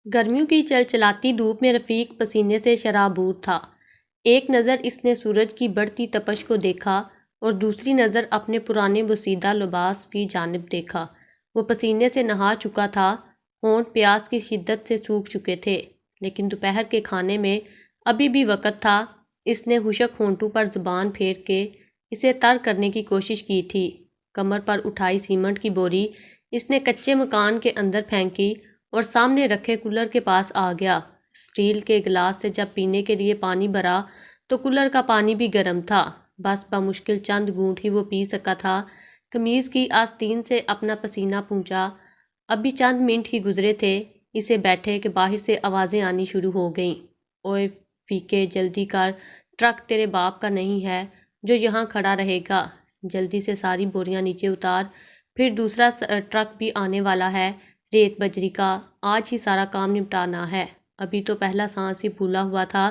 گرمیوں کی چلچلاتی دھوپ میں رفیق پسینے سے شرابور تھا۔ ایک نظر اس نے سورج کی بڑھتی تپش کو دیکھا اور دوسری نظر اپنے پرانے بوسیدہ لباس کی جانب دیکھا۔ وہ پسینے سے نہا چکا تھا، ہونٹ پیاس کی شدت سے سوکھ چکے تھے، لیکن دوپہر کے کھانے میں ابھی بھی وقت تھا۔ اس نے خشک ہونٹوں پر زبان پھیر کے اسے تر کرنے کی کوشش کی تھی۔ کمر پر اٹھائی سیمنٹ کی بوری اس نے کچے مکان کے اندر پھینکی اور سامنے رکھے کولر کے پاس آ گیا۔ اسٹیل کے گلاس سے جب پینے کے لیے پانی بھرا تو کولر کا پانی بھی گرم تھا۔ بس بمشکل چند گھونٹ ہی وہ پی سکا تھا۔ قمیض کی آستین سے اپنا پسینہ پونچھا۔ ابھی چند منٹ ہی گزرے تھے اسے بیٹھے کہ باہر سے آوازیں آنی شروع ہو گئیں۔ اوئے فیکے جلدی کر، ٹرک تیرے باپ کا نہیں ہے جو یہاں کھڑا رہے گا، جلدی سے ساری بوریاں نیچے اتار، پھر دوسرا ٹرک بھی آنے والا ہے، ریت بجری کا، آج ہی سارا کام نپٹانا ہے۔ ابھی تو پہلا سانس ہی پھولا ہوا تھا،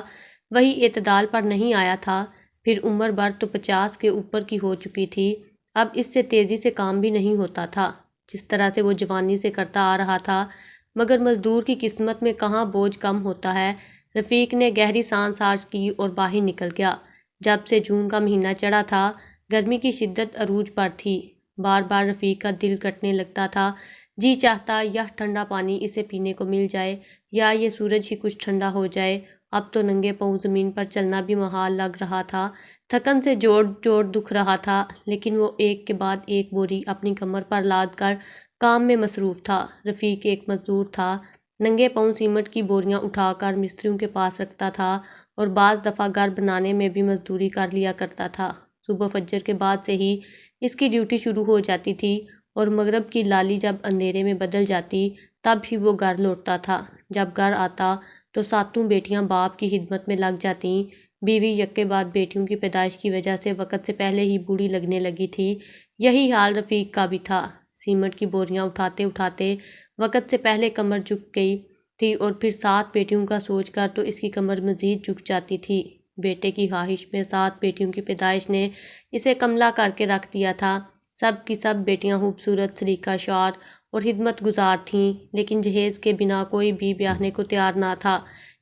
وہی اعتدال پر نہیں آیا تھا، پھر عمر بھر تو 50 کے اوپر کی ہو چکی تھی، اب اس سے تیزی سے کام بھی نہیں ہوتا تھا جس طرح سے وہ جوانی سے کرتا آ رہا تھا، مگر مزدور کی قسمت میں کہاں بوجھ کم ہوتا ہے۔ رفیق نے گہری سانس ہارش کی اور باہر نکل گیا۔ جب سے جون کا مہینہ چڑھا تھا، گرمی کی شدت عروج پر تھی۔ بار بار رفیق کا دل کٹنے لگتا تھا، جی چاہتا یا ٹھنڈا پانی اسے پینے کو مل جائے یا یہ سورج ہی کچھ ٹھنڈا ہو جائے۔ اب تو ننگے پاؤں زمین پر چلنا بھی محال لگ رہا تھا، تھکن سے جوڑ جوڑ دکھ رہا تھا، لیکن وہ ایک کے بعد ایک بوری اپنی کمر پر لاد کر کام میں مصروف تھا۔ رفیق ایک مزدور تھا، ننگے پاؤں سیمنٹ کی بوریاں اٹھا کر مستریوں کے پاس رکھتا تھا اور بعض دفعہ گھر بنانے میں بھی مزدوری کر لیا کرتا تھا۔ صبح فجر کے بعد سے ہی اس کی ڈیوٹی شروع ہو جاتی تھی اور مغرب کی لالی جب اندھیرے میں بدل جاتی تب ہی وہ گھر لوٹتا تھا۔ جب گھر آتا تو ساتوں بیٹیاں باپ کی خدمت میں لگ جاتیں۔ بیوی یکے بعد بیٹیوں کی پیدائش کی وجہ سے وقت سے پہلے ہی بوڑھی لگنے لگی تھی۔ یہی حال رفیق کا بھی تھا۔ سیمنٹ کی بوریاں اٹھاتے اٹھاتے وقت سے پہلے کمر جھک گئی تھی اور پھر 7 بیٹیوں کا سوچ کر تو اس کی کمر مزید جھک جاتی تھی۔ بیٹے کی خواہش میں 7 بیٹیوں کی پیدائش نے اسے کملا کر کے رکھ دیا تھا۔ سب کی سب بیٹیاں خوبصورت، سلیقہ شعر اور خدمت گزار تھیں، لیکن جہیز کے بنا کوئی بھی بیاہنے کو تیار نہ تھا۔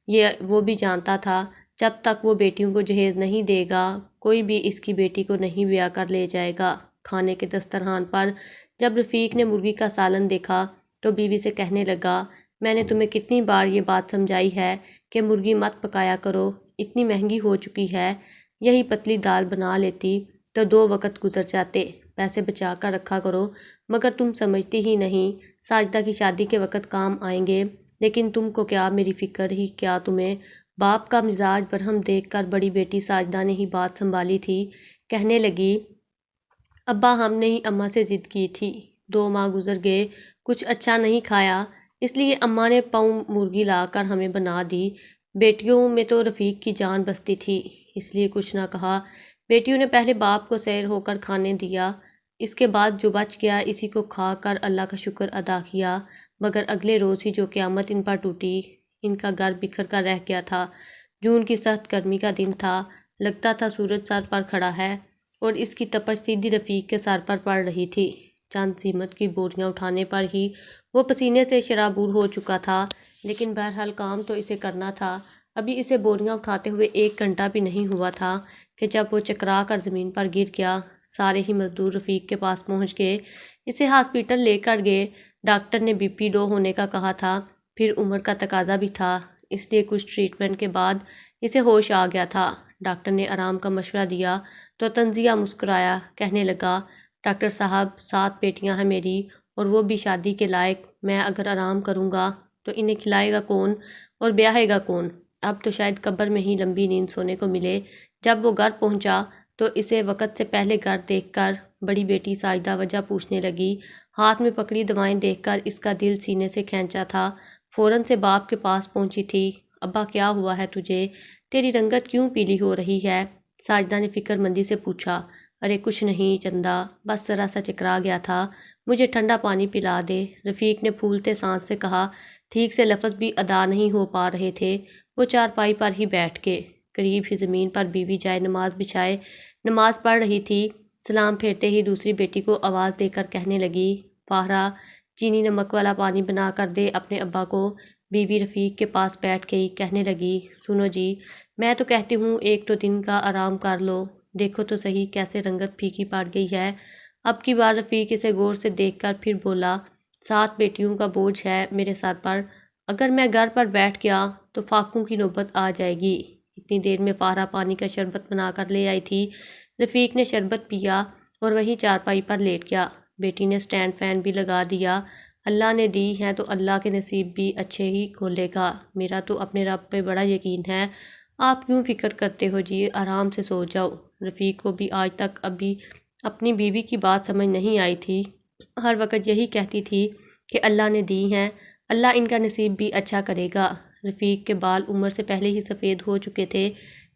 یہ وہ بھی جانتا تھا، جب تک وہ بیٹیوں کو جہیز نہیں دے گا کوئی بھی اس کی بیٹی کو نہیں بیاہ کر لے جائے گا۔ کھانے کے دسترخوان پر جب رفیق نے مرغی کا سالن دیکھا تو بیوی سے کہنے لگا، میں نے تمہیں کتنی بار یہ بات سمجھائی ہے کہ مرغی مت پکایا کرو، اتنی مہنگی ہو چکی ہے، یہی پتلی دال بنا لیتی تو 2 وقت گزر جاتے، پیسے بچا کر رکھا کرو، مگر تم سمجھتی ہی نہیں، ساجدہ کی شادی کے وقت کام آئیں گے، لیکن تم کو کیا میری فکر ہی کیا تمہیں۔ باپ کا مزاج برہم دیکھ کر بڑی بیٹی ساجدہ نے ہی بات سنبھالی تھی، کہنے لگی، ابا ہم نے ہی اماں سے ضد کی تھی، 2 ماہ گزر گئے، کچھ اچھا نہیں کھایا، اس لیے اماں نے پاؤں مرغی لا کر ہمیں بنا دی۔ بیٹیوں میں تو رفیق کی جان بستی تھی، اس لیے کچھ نہ کہا۔ بیٹیوں نے پہلے باپ کو سیر ہو کر کھانے دیا، اس کے بعد جو بچ گیا اسی کو کھا کر اللہ کا شکر ادا کیا، مگر اگلے روز ہی جو قیامت ان پر ٹوٹی، ان کا گھر بکھر کر رہ گیا تھا۔ جون کی سخت گرمی کا دن تھا، لگتا تھا سورج سر پر کھڑا ہے اور اس کی تپش سیدھی رفیق کے سر پر پڑ رہی تھی۔ چند سیمنٹ کی بوریاں اٹھانے پر ہی وہ پسینے سے شرابور ہو چکا تھا، لیکن بہرحال کام تو اسے کرنا تھا۔ ابھی اسے بوریاں اٹھاتے ہوئے 1 گھنٹہ بھی نہیں ہوا تھا کہ جب وہ چکرا کر زمین پر گر گیا۔ سارے ہی مزدور رفیق کے پاس پہنچ گئے، اسے ہاسپٹل لے کر گئے۔ ڈاکٹر نے بی پی لو ہونے کا کہا تھا، پھر عمر کا تقاضا بھی تھا، اس لیے کچھ ٹریٹمنٹ کے بعد اسے ہوش آ گیا تھا۔ ڈاکٹر نے آرام کا مشورہ دیا تو تنزیہ مسکرایا، کہنے لگا، ڈاکٹر صاحب 7 بیٹیاں ہیں میری اور وہ بھی شادی کے لائق، میں اگر آرام کروں گا تو انہیں کھلائے گا کون اور بیاہے گا کون؟ اب تو شاید قبر میں ہی لمبی نیند سونے کو ملے۔ جب وہ گھر پہنچا تو اسے وقت سے پہلے گھر دیکھ کر بڑی بیٹی ساجدہ وجہ پوچھنے لگی۔ ہاتھ میں پکڑی دوائیں دیکھ کر اس کا دل سینے سے کھینچا تھا، فوراً سے باپ کے پاس پہنچی تھی۔ ابا کیا ہوا ہے تجھے؟ تیری رنگت کیوں پیلی ہو رہی ہے؟ ساجدہ نے فکر مندی سے پوچھا۔ ارے کچھ نہیں چندا، بس ذرا سا چکرا گیا تھا، مجھے ٹھنڈا پانی پلا دے، رفیق نے پھولتے سانس سے کہا۔ ٹھیک سے لفظ بھی ادا نہیں ہو پا رہے تھے۔ وہ چارپائی پر ہی بیٹھ گئے، قریب ہی زمین پر بیوی جائے نماز بچھائے نماز پڑھ رہی تھی۔ سلام پھیرتے ہی دوسری بیٹی کو آواز دے کر کہنے لگی، فاہرہ چینی نمک والا پانی بنا کر دے اپنے ابا کو، بیوی رفیق کے پاس بیٹھ گئی، کہنے لگی، سنو جی، میں تو کہتی ہوں ایک تو دن کا آرام کر لو، دیکھو تو صحیح کیسے رنگت پھیکی پڑ گئی ہے۔ اب کی بار رفیق اسے غور سے دیکھ کر پھر بولا، 7 بیٹیوں کا بوجھ ہے میرے سر پر، اگر میں گھر پر بیٹھ گیا تو فاقوں کی نوبت آ جائے گی۔ اتنی دیر میں فارہ پانی کا شربت بنا کر لے آئی تھی۔ رفیق نے شربت پیا اور وہیں چارپائی پر لیٹ گیا۔ بیٹی نے سٹینڈ فین بھی لگا دیا۔ اللہ نے دی ہیں تو اللہ کے نصیب بھی اچھے ہی کھولے گا، میرا تو اپنے رب پہ بڑا یقین ہے، آپ کیوں فکر کرتے ہو جی، آرام سے سو جاؤ۔ رفیق کو بھی آج تک ابھی اپنی بیوی کی بات سمجھ نہیں آئی تھی، ہر وقت یہی کہتی تھی کہ اللہ نے دی ہیں، اللہ ان کا نصیب بھی اچھا کرے گا۔ رفیق کے بال عمر سے پہلے ہی سفید ہو چکے تھے،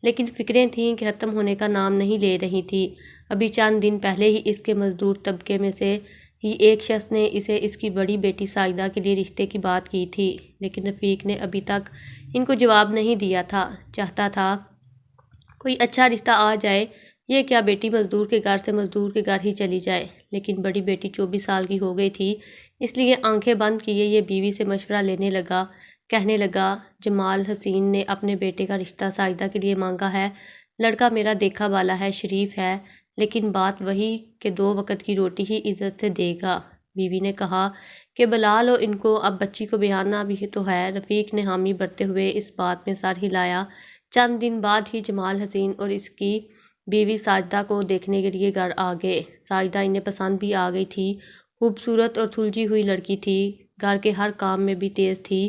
لیکن فکریں تھیں کہ ختم ہونے کا نام نہیں لے رہی تھی۔ ابھی چند دن پہلے ہی اس کے مزدور طبقے میں سے ہی ایک شخص نے اسے اس کی بڑی بیٹی ساجدہ کے لیے رشتے کی بات کی تھی، لیکن رفیق نے ابھی تک ان کو جواب نہیں دیا تھا۔ چاہتا تھا کوئی اچھا رشتہ آ جائے، یہ کیا بیٹی مزدور کے گھر سے مزدور کے گھر ہی چلی جائے، لیکن بڑی بیٹی 24 سال کی ہو گئی تھی، اس لیے آنکھیں بند کیے یہ بیوی سے مشورہ لینے لگا۔ کہنے لگا، جمال حسین نے اپنے بیٹے کا رشتہ ساجدہ کے لیے مانگا ہے، لڑکا میرا دیکھا والا ہے، شریف ہے، لیکن بات وہی کہ 2 وقت کی روٹی ہی عزت سے دے گا۔ بیوی نے کہا کہ بلا لو ان کو، اب بچی کو بیانا بھی تو ہے۔ رفیق نے حامی بھرتے ہوئے اس بات میں سر ہلایا۔ چند دن بعد ہی جمال حسین اور اس کی بیوی ساجدہ کو دیکھنے کے لیے گھر آ گئے۔ ساجدہ انہیں پسند بھی آ گئی تھی، خوبصورت اور سلجھی ہوئی لڑکی تھی، گھر کے ہر کام میں بھی تیز تھی،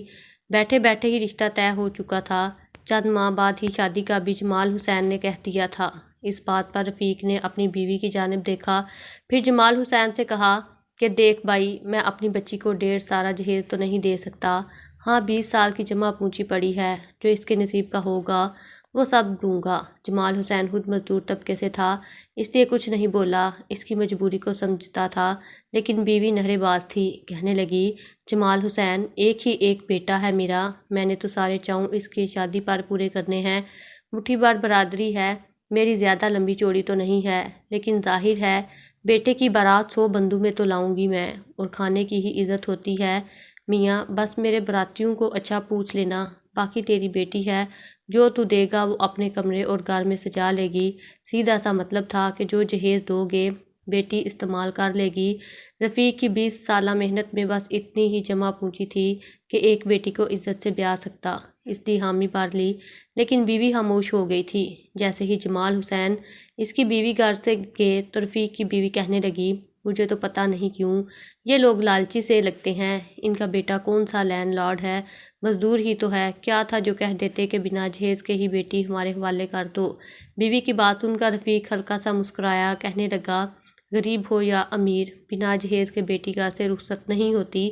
بیٹھے بیٹھے ہی رشتہ طے ہو چکا تھا، چند ماہ بعد ہی شادی کا بھی جمال حسین نے کہہ دیا تھا۔ اس بات پر رفیق نے اپنی بیوی کی جانب دیکھا، پھر جمال حسین سے کہا کہ دیکھ بھائی، میں اپنی بچی کو 1.5 سالہ جہیز تو نہیں دے سکتا، ہاں 20 سال کی جمع پونجی پڑی ہے، جو اس کے نصیب کا ہوگا وہ سب دوں گا۔ جمال حسین خود مزدور طبقے سے تھا، اس لیے کچھ نہیں بولا، اس کی مجبوری کو سمجھتا تھا، لیکن بیوی نہرے باز تھی، کہنے لگی، جمال حسین، ایک ہی ایک بیٹا ہے میرا، میں نے تو سارے چاؤں اس کی شادی پر پورے کرنے ہیں، مٹھی بھر برادری ہے، میری زیادہ لمبی چوڑی تو نہیں ہے، لیکن ظاہر ہے بیٹے کی بارات 100 بندوں میں تو لاؤں گی میں، اور کھانے کی ہی عزت ہوتی ہے، میاں بس میرے براتیوں کو اچھا پوچھ لینا، باقی تیری بیٹی ہے، جو تو دے گا وہ اپنے کمرے اور گھر میں سجا لے گی۔ سیدھا سا مطلب تھا کہ جو جہیز دو گے بیٹی استعمال کر لے گی۔ رفیق کی 20 سالہ محنت میں بس اتنی ہی جمع پونجی تھی کہ ایک بیٹی کو عزت سے بیاہ سکتا، اس لیے حامی بھر لی، لیکن بیوی خاموش ہو گئی تھی۔ جیسے ہی جمال حسین اس کی بیوی گھر سے گئے تو رفیق کی بیوی کہنے لگی، مجھے تو پتہ نہیں کیوں یہ لوگ لالچی سے لگتے ہیں، ان کا بیٹا کون سا لینڈ لارڈ ہے، مزدور ہی تو ہے، کیا تھا جو کہہ دیتے کہ بنا جہیز کے ہی بیٹی ہمارے حوالے کر دو۔ بیوی کی بات سن کر رفیق ہلکا سا مسکرایا، کہنے لگا، غریب ہو یا امیر، بنا جہیز کے بیٹی گھر سے رخصت نہیں ہوتی،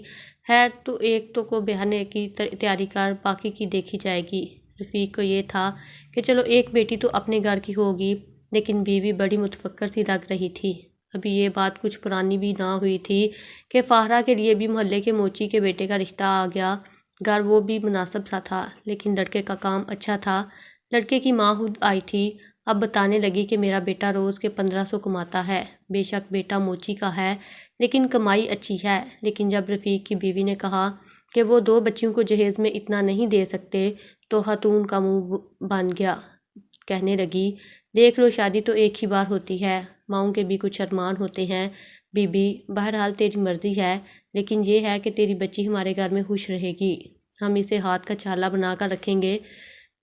خیر تو ایک تو کو بیاہنے کی تیاری کر، باقی کی دیکھی جائے گی۔ رفیق کو یہ تھا کہ چلو ایک بیٹی تو اپنے گھر کی ہوگی، لیکن بیوی بڑی متفکر سی لگ رہی تھی۔ ابھی یہ بات کچھ پرانی بھی نہ ہوئی تھی کہ فاہرہ کے لیے بھی محلے کے موچی کے بیٹے کا رشتہ آ گیا، گھر وہ بھی مناسب سا تھا، لیکن لڑکے کا کام اچھا تھا۔ لڑکے کی ماں خود آئی تھی، اب بتانے لگی کہ میرا بیٹا روز کے 1500 کماتا ہے، بے شک بیٹا موچی کا ہے، لیکن کمائی اچھی ہے۔ لیکن جب رفیق کی بیوی نے کہا کہ وہ 2 بچیوں کو جہیز میں اتنا نہیں دے سکتے تو خاتون کا منہ بن گیا، کہنے لگی، دیکھ لو شادی تو ایک ہی بار ہوتی ہے، ماؤں کے بھی کچھ ارمان ہوتے ہیں، بی بی بہرحال تیری مرضی ہے، لیکن یہ ہے کہ تیری بچی ہمارے گھر میں خوش رہے گی، ہم اسے ہاتھ کا چھالا بنا کر رکھیں گے،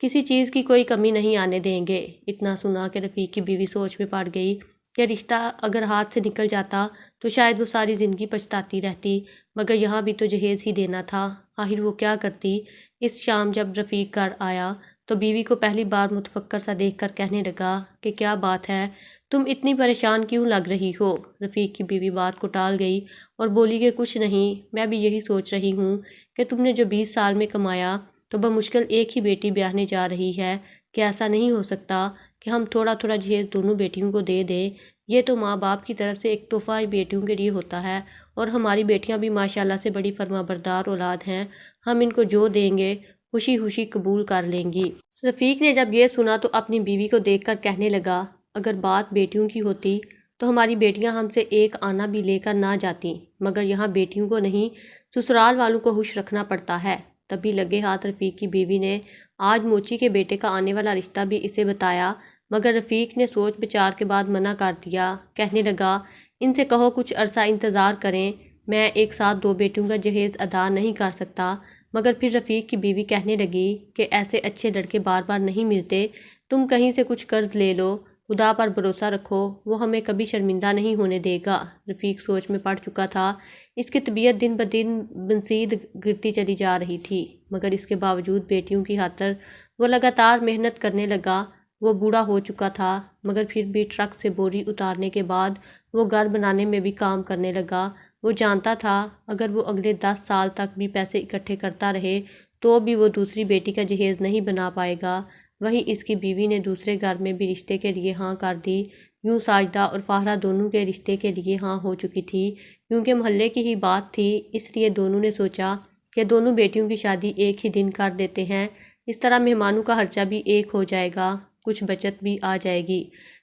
کسی چیز کی کوئی کمی نہیں آنے دیں گے۔ اتنا سنا کہ رفیق کی بیوی سوچ میں پڑ گئی کہ رشتہ اگر ہاتھ سے نکل جاتا تو شاید وہ ساری زندگی پچھتاتی رہتی، مگر یہاں بھی تو جہیز ہی دینا تھا، آخر وہ کیا کرتی۔ اس شام جب رفیق گھر آیا تو بیوی کو پہلی بار متفکر سا دیکھ کر کہنے لگا کہ کیا بات ہے، تم اتنی پریشان کیوں لگ رہی ہو؟ رفیق کی بیوی بات کو ٹال گئی اور بولی کہ کچھ نہیں، میں بھی یہی سوچ رہی ہوں کہ تم نے جو 20 سال میں کمایا تو بمشکل ایک ہی بیٹی بیاہنے جا رہی ہے، کہ ایسا نہیں ہو سکتا کہ ہم تھوڑا تھوڑا جہیز دونوں بیٹیوں کو دے دیں، یہ تو ماں باپ کی طرف سے ایک تحفہ بیٹیوں کے لیے ہوتا ہے، اور ہماری بیٹیاں بھی ماشاءاللہ سے بڑی فرما بردار اولاد ہیں، ہم ان کو جو دیں گے خوشی خوشی قبول کر لیں گی۔ رفیق نے جب یہ سنا تو اپنی بیوی کو دیکھ کر کہنے لگا، اگر بات بیٹیوں کی ہوتی تو ہماری بیٹیاں ہم سے ایک آنا بھی لے کر نہ جاتیں، مگر یہاں بیٹیوں کو نہیں سسرال والوں کو خوش رکھنا پڑتا ہے، تبھی لگے ہاتھ رفیق کی بیوی نے آج موچی کے بیٹے کا آنے والا رشتہ بھی اسے بتایا، مگر رفیق نے سوچ بچار کے بعد منع کر دیا۔ کہنے لگا، ان سے کہو کچھ عرصہ انتظار کریں، میں ایک ساتھ 2 بیٹیوں کا جہیز ادا نہیں کر سکتا۔ مگر پھر رفیق کی بیوی کہنے لگی کہ ایسے اچھے لڑکے بار بار نہیں ملتے، تم کہیں سے کچھ قرض لے لو، خدا پر بھروسہ رکھو، وہ ہمیں کبھی شرمندہ نہیں ہونے دے گا۔ رفیق سوچ میں پڑ چکا تھا، اس کی طبیعت دن بدن مزید گرتی چلی جا رہی تھی، مگر اس کے باوجود بیٹیوں کی خاطر وہ لگاتار محنت کرنے لگا۔ وہ بوڑھا ہو چکا تھا، مگر پھر بھی ٹرک سے بوری اتارنے کے بعد وہ گھر بنانے میں بھی کام کرنے لگا۔ وہ جانتا تھا اگر وہ اگلے 10 سال تک بھی پیسے اکٹھے کرتا رہے تو بھی وہ دوسری بیٹی کا جہیز نہیں بنا پائے گا۔ وہیں اس کی بیوی نے دوسرے گھر میں بھی رشتے کے لیے ہاں کر دی۔ یوں ساجدہ اور فاہرہ دونوں کے رشتے کے لیے ہاں ہو چکی تھی، کیونکہ محلے کی ہی بات تھی، اس لیے دونوں نے سوچا کہ دونوں بیٹیوں کی شادی ایک ہی دن کر دیتے ہیں، اس طرح مہمانوں کا خرچہ بھی ایک ہو جائے گا، کچھ بچت بھی آ جائے گی۔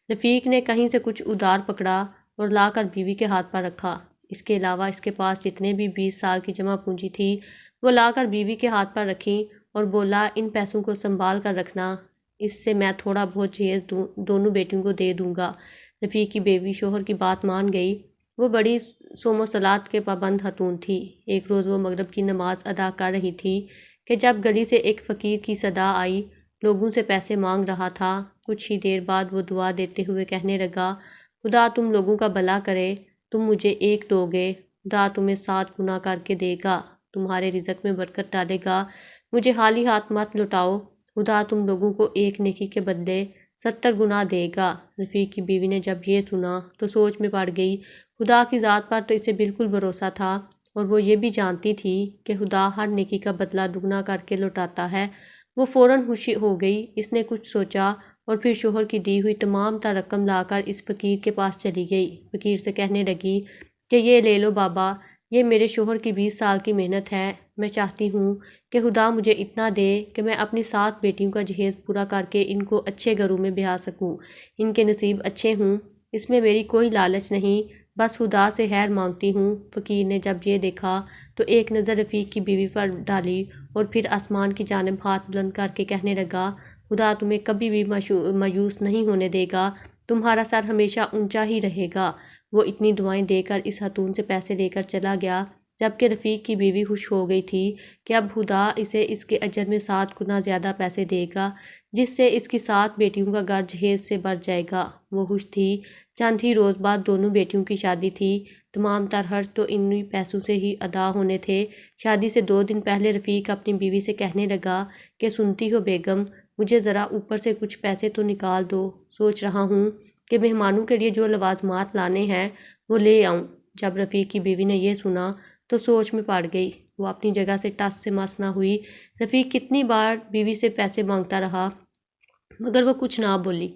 رفیق نے کہیں سے کچھ ادھار پکڑا اور لا کر بیوی کے ہاتھ پر رکھا۔ اس کے علاوہ اس کے پاس جتنے بھی 20 سال کی جمع پونجی تھی وہ لا کر بیوی کے ہاتھ پر رکھی اور بولا، ان پیسوں کو سنبھال کر رکھنا، اس سے میں تھوڑا بہت جہیز دونوں بیٹیوں کو دے دوں گا۔ رفیق کی بیوی شوہر کی بات مان گئی۔ وہ بڑی صوم و صلات کے پابند خاتون تھی۔ ایک روز وہ مغرب کی نماز ادا کر رہی تھی کہ جب گلی سے ایک فقیر کی صدا آئی، لوگوں سے پیسے مانگ رہا تھا۔ کچھ ہی دیر بعد وہ دعا دیتے ہوئے کہنے لگا، خدا تم لوگوں کا بھلا کرے، تم مجھے 1 دو گے، خدا تمہیں 7 گنا کر کے دے گا، تمہارے رزق میں برکت ڈالے گا، مجھے خالی ہاتھ مت لوٹاؤ، خدا تم لوگوں کو 1 نیکی کے بدلے 70 گنا دے گا۔ رفیق کی بیوی نے جب یہ سنا تو سوچ میں پڑ گئی۔ خدا کی ذات پر تو اسے بالکل بھروسہ تھا، اور وہ یہ بھی جانتی تھی کہ خدا ہر نیکی کا بدلہ دگنا کر کے لوٹاتا ہے۔ وہ فوراً خوشی ہو گئی۔ اس نے کچھ سوچا اور پھر شوہر کی دی ہوئی تمام تر رقم لا کر اس فقیر کے پاس چلی گئی۔ فقیر سے کہنے لگی کہ یہ لے لو بابا، یہ میرے شوہر کی 20 سال کی محنت ہے، میں چاہتی ہوں کہ خدا مجھے اتنا دے کہ میں اپنی 7 بیٹیوں کا جہیز پورا کر کے ان کو اچھے گھروں میں بیاہ سکوں، ان کے نصیب اچھے ہوں، اس میں میری کوئی لالچ نہیں، بس خدا سے خیر مانگتی ہوں۔ فقیر نے جب یہ دیکھا تو ایک نظر رفیق کی بیوی پر ڈالی اور پھر آسمان کی جانب ہاتھ بلند کر کے کہنے لگا، خدا تمہیں کبھی بھی مایوس نہیں ہونے دے گا، تمہارا سر ہمیشہ اونچا ہی رہے گا۔ وہ اتنی دعائیں دے کر اس خاتون سے پیسے لے کر چلا گیا، جبکہ رفیق کی بیوی خوش ہو گئی تھی کہ اب خدا اسے اس کے اجر میں 7 گنا زیادہ پیسے دے گا، جس سے اس کی 7 بیٹیوں کا گھر جہیز سے بھر جائے گا۔ وہ خوش تھی۔ چند ہی روز بعد دونوں بیٹیوں کی شادی تھی۔ تمام تر خرچ تو انہی پیسوں سے ہی ادا ہونے تھے۔ شادی سے 2 دن پہلے رفیق اپنی بیوی سے کہنے لگا کہ سنتی ہو بیگم، مجھے ذرا اوپر سے کچھ پیسے تو نکال دو، سوچ رہا ہوں کہ مہمانوں کے لیے جو لوازمات لانے ہیں وہ لے آؤں۔ جب رفیق کی بیوی نے یہ سنا تو سوچ میں پڑ گئی۔ وہ اپنی جگہ سے ٹس سے مس نہ ہوئی۔ رفیق کتنی بار بیوی سے پیسے مانگتا رہا مگر وہ کچھ نہ بولی۔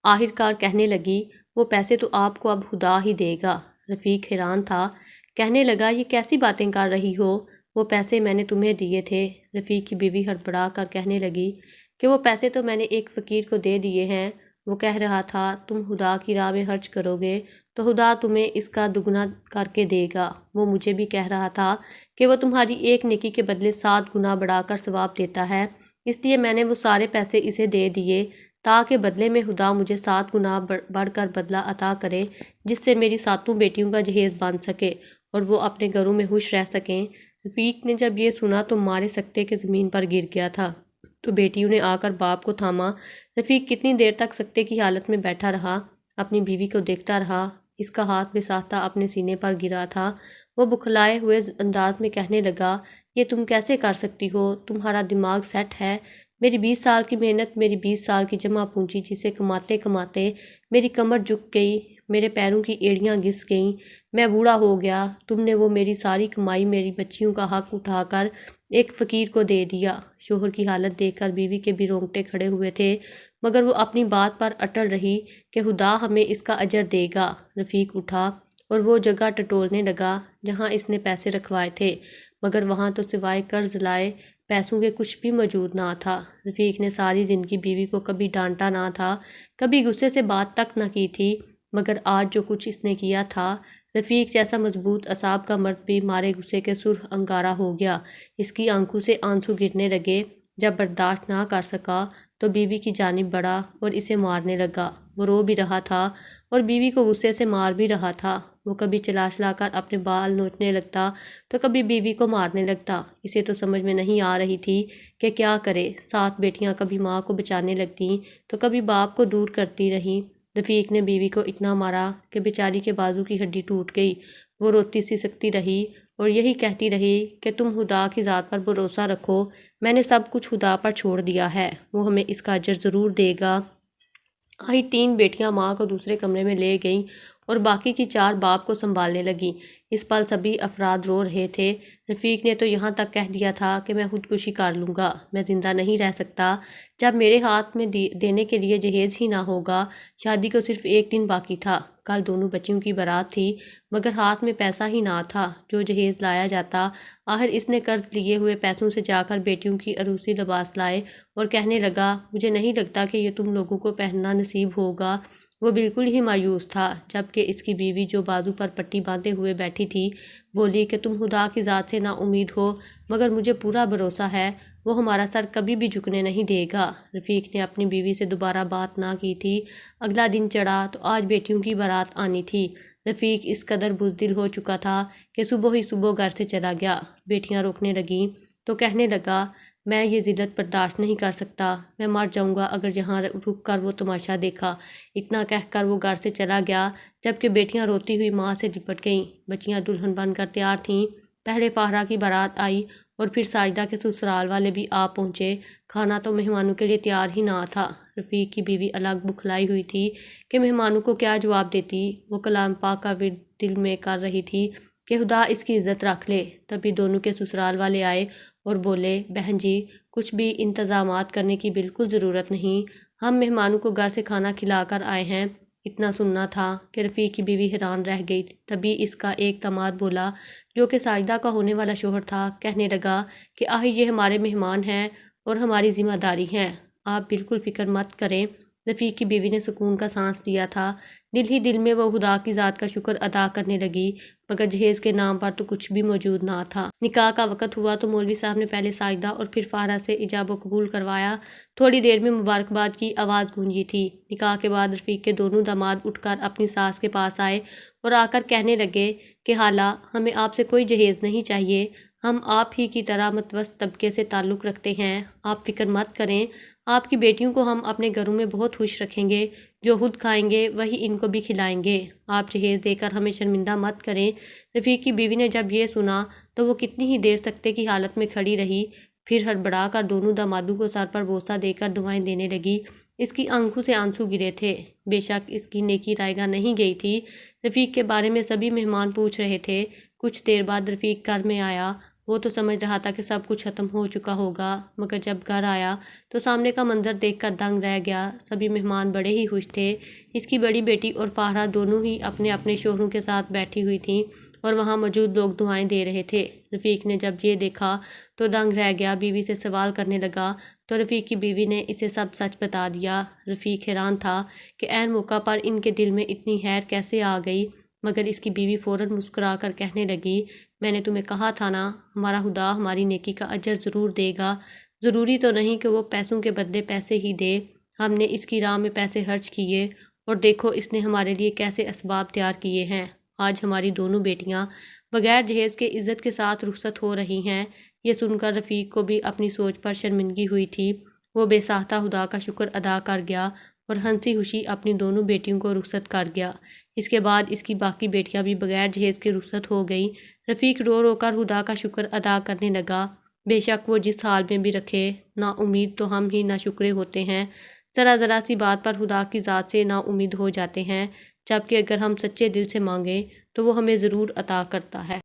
آخر کار کہنے لگی، وہ پیسے تو آپ کو اب خدا ہی دے گا۔ رفیق حیران تھا، کہنے لگا، یہ کیسی باتیں کر رہی ہو، وہ پیسے میں نے تمہیں دیے تھے۔ رفیق کی بیوی ہڑبڑا کر کہنے لگی کہ وہ پیسے تو میں نے ایک فقیر کو دے دیے ہیں، وہ کہہ رہا تھا تم خدا کی راہ میں خرچ کرو گے تو خدا تمہیں اس کا دگنا کر کے دے گا۔ وہ مجھے بھی کہہ رہا تھا کہ وہ تمہاری 1 نیکی کے بدلے 7 گنا بڑھا کر ثواب دیتا ہے، اس لیے میں نے وہ سارے پیسے اسے دے دیے تاکہ بدلے میں خدا مجھے 7 گنا بڑھ کر بدلہ عطا کرے، جس سے میری 7 بیٹیوں کا جہیز بن سکے اور وہ اپنے گھروں میں خوش رہ سکیں۔ رفیق نے جب یہ سنا تو مارے سکتے کے زمین پر گر گیا تھا، تو بیٹیوں نے آ کر باپ کو تھاما۔ رفیق کتنی دیر تک سکتے کی حالت میں بیٹھا رہا، اپنی بیوی کو دیکھتا رہا۔ اس کا ہاتھ بے ساختہ اپنے سینے پر گرا تھا۔ وہ بکھلائے ہوئے انداز میں کہنے لگا، یہ تم کیسے کر سکتی ہو، تمہارا دماغ سیٹ ہے؟ میری 20 سال کی محنت، میری 20 سال کی جمع پونجی، جسے کماتے کماتے میری کمر جھک گئی، میرے پیروں کی ایڑیاں گھس گئیں، میں بوڑھا ہو گیا، تم نے وہ میری ساری کمائی، میری بچیوں کا حق اٹھا کر ایک فقیر کو دے دیا۔ شوہر کی حالت دیکھ کر بیوی کے بھی رونگٹے کھڑے ہوئے تھے، مگر وہ اپنی بات پر اٹل رہی کہ خدا ہمیں اس کا اجر دے گا۔ رفیق اٹھا اور وہ جگہ ٹٹولنے لگا جہاں اس نے پیسے رکھوائے تھے، مگر وہاں تو سوائے قرض لائے پیسوں کے کچھ بھی موجود نہ تھا۔ رفیق نے ساری زندگی بیوی کو کبھی ڈانٹا نہ تھا، کبھی غصے سے بات تک نہ کی تھی، مگر آج جو کچھ اس نے کیا تھا، رفیق جیسا مضبوط اعصاب کا مرد بھی مارے غصے کے سرخ انگارہ ہو گیا۔ اس کی آنکھوں سے آنسو گرنے لگے۔ جب برداشت نہ کر سکا تو بیوی کی جانب بڑھا اور اسے مارنے لگا۔ وہ رو بھی رہا تھا اور بیوی کو غصے سے مار بھی رہا تھا۔ وہ کبھی چلا کر اپنے بال نوچنے لگتا تو کبھی بیوی کو مارنے لگتا۔ اسے تو سمجھ میں نہیں آ رہی تھی کہ کیا کرے۔ 7 بیٹیاں کبھی ماں کو بچانے لگتیں تو کبھی باپ کو دور کرتی رہیں۔ رفیق نے بیوی کو اتنا مارا کہ بیچاری کے بازو کی ہڈی ٹوٹ گئی۔ وہ روتی سسکتی رہی اور یہی کہتی رہی کہ تم خدا کی ذات پر بھروسہ رکھو، میں نے سب کچھ خدا پر چھوڑ دیا ہے، وہ ہمیں اس کا اجر ضرور دے گا۔ 3 بیٹیاں ماں کو دوسرے کمرے میں لے گئیں اور باقی کی 4 باپ کو سنبھالنے لگیں۔ اس پل سبھی افراد رو رہے تھے۔ رفیق نے تو یہاں تک کہہ دیا تھا کہ میں خودکشی کر لوں گا، میں زندہ نہیں رہ سکتا جب میرے ہاتھ میں دینے کے لیے جہیز ہی نہ ہوگا۔ شادی کو صرف 1 دن باقی تھا۔ کل دونوں بچیوں کی بارات تھی مگر ہاتھ میں پیسہ ہی نہ تھا جو جہیز لایا جاتا۔ آخر اس نے قرض لیے ہوئے پیسوں سے جا کر بیٹیوں کی عروسی لباس لائے اور کہنے لگا مجھے نہیں لگتا کہ یہ تم لوگوں کو پہننا نصیب ہوگا۔ وہ بالکل ہی مایوس تھا جبکہ اس کی بیوی جو بازو پر پٹی باندھے ہوئے بیٹھی تھی بولی کہ تم خدا کی ذات سے نا امید ہو مگر مجھے پورا بھروسہ ہے وہ ہمارا سر کبھی بھی جھکنے نہیں دے گا۔ رفیق نے اپنی بیوی سے دوبارہ بات نہ کی تھی۔ اگلا دن چڑھا تو آج بیٹیوں کی بارات آنی تھی۔ رفیق اس قدر بزدل ہو چکا تھا کہ صبح ہی صبح گھر سے چلا گیا۔ بیٹیاں روکنے لگیں تو کہنے لگا میں یہ ذلت برداشت نہیں کر سکتا، میں مر جاؤں گا اگر یہاں رک کر وہ تماشا دیکھا۔ اتنا کہہ کر وہ گھر سے چلا گیا جبکہ بیٹیاں روتی ہوئی ماں سے لپٹ گئیں۔ بچیاں دلہن بن کر تیار تھیں۔ پہلے فاہرہ کی بارات آئی اور پھر ساجدہ کے سسرال والے بھی آ پہنچے۔ کھانا تو مہمانوں کے لیے تیار ہی نہ تھا۔ رفیق کی بیوی الگ بکھلائی ہوئی تھی کہ مہمانوں کو کیا جواب دیتی۔ وہ کلام پاک کا ورد دل میں کر رہی تھی کہ خدا اس کی عزت رکھ لے۔ تبھی دونوں کے سسرال والے آئے اور بولے بہن جی کچھ بھی انتظامات کرنے کی بالکل ضرورت نہیں، ہم مہمانوں کو گھر سے کھانا کھلا کر آئے ہیں۔ اتنا سننا تھا کہ رفیق کی بیوی حیران رہ گئی۔ تبھی اس کا ایک داماد بولا جو کہ ساجدہ کا ہونے والا شوہر تھا، کہنے لگا کہ یہ ہمارے مہمان ہیں اور ہماری ذمہ داری ہیں، آپ بالکل فکر مت کریں۔ رفیق کی بیوی نے سکون کا سانس لیا تھا۔ دل ہی دل میں وہ خدا کی ذات کا شکر ادا کرنے لگی مگر جہیز کے نام پر تو کچھ بھی موجود نہ تھا۔ نکاح کا وقت ہوا تو مولوی صاحب نے پہلے ساجدہ اور پھر فاہرہ سے ایجاب و قبول کروایا۔ تھوڑی دیر میں مبارکباد کی آواز گونجی تھی۔ نکاح کے بعد رفیق کے دونوں داماد اٹھ کر اپنی ساس کے پاس آئے اور آ کر کہنے لگے کہ خالہ ہمیں آپ سے کوئی جہیز نہیں چاہیے، ہم آپ ہی کی طرح متوسط طبقے سے تعلق رکھتے ہیں، آپ فکر مت کریں، آپ کی بیٹیوں کو ہم اپنے گھروں میں بہت خوش رکھیں گے، جو خود کھائیں گے وہی ان کو بھی کھلائیں گے، آپ جہیز دے کر ہمیں شرمندہ مت کریں۔ رفیق کی بیوی نے جب یہ سنا تو وہ کتنی ہی دیر سکتے کی حالت میں کھڑی رہی، پھر ہڑبڑا کر دونوں دامادوں کو سر پر بوسہ دے کر دعائیں دینے لگی۔ اس کی آنکھوں سے آنسو گرے تھے۔ بے شک اس کی نیکی رائیگاں نہیں گئی تھی۔ رفیق کے بارے میں سبھی مہمان پوچھ رہے تھے۔ کچھ دیر بعد رفیق گھر میں آیا۔ وہ تو سمجھ رہا تھا کہ سب کچھ ختم ہو چکا ہوگا مگر جب گھر آیا تو سامنے کا منظر دیکھ کر دنگ رہ گیا۔ سبھی مہمان بڑے ہی خوش تھے۔ اس کی بڑی بیٹی اور فاہرہ دونوں ہی اپنے اپنے شوہروں کے ساتھ بیٹھی ہوئی تھیں اور وہاں موجود لوگ دعائیں دے رہے تھے۔ رفیق نے جب یہ دیکھا تو دنگ رہ گیا، بیوی سے سوال کرنے لگا تو رفیق کی بیوی نے اسے سب سچ بتا دیا۔ رفیق حیران تھا کہ عین موقع پر ان کے دل میں اتنی خیر کیسے آ گئی مگر اس کی بیوی فوراً مسکرا کر کہنے لگی میں نے تمہیں کہا تھا نا ہمارا خدا ہماری نیکی کا اجر ضرور دے گا، ضروری تو نہیں کہ وہ پیسوں کے بدلے پیسے ہی دے، ہم نے اس کی راہ میں پیسے خرچ کیے اور دیکھو اس نے ہمارے لیے کیسے اسباب تیار کیے ہیں۔ آج ہماری دونوں بیٹیاں بغیر جہیز کے عزت کے ساتھ رخصت ہو رہی ہیں۔ یہ سن کر رفیق کو بھی اپنی سوچ پر شرمندگی ہوئی تھی۔ وہ بے ساختہ خدا کا شکر ادا کر گیا اور ہنسی خوشی اپنی دونوں بیٹیوں کو رخصت کر گیا۔ اس کے بعد اس کی باقی بیٹیاں بھی بغیر جہیز کے رخصت ہو گئیں۔ رفیق رو رو کر خدا کا شکر ادا کرنے لگا۔ بے شک وہ جس حال میں بھی رکھے، نا امید تو ہم ہی نا شکرے ہوتے ہیں، ذرا ذرا سی بات پر خدا کی ذات سے نا امید ہو جاتے ہیں، جبکہ اگر ہم سچے دل سے مانگیں تو وہ ہمیں ضرور عطا کرتا ہے۔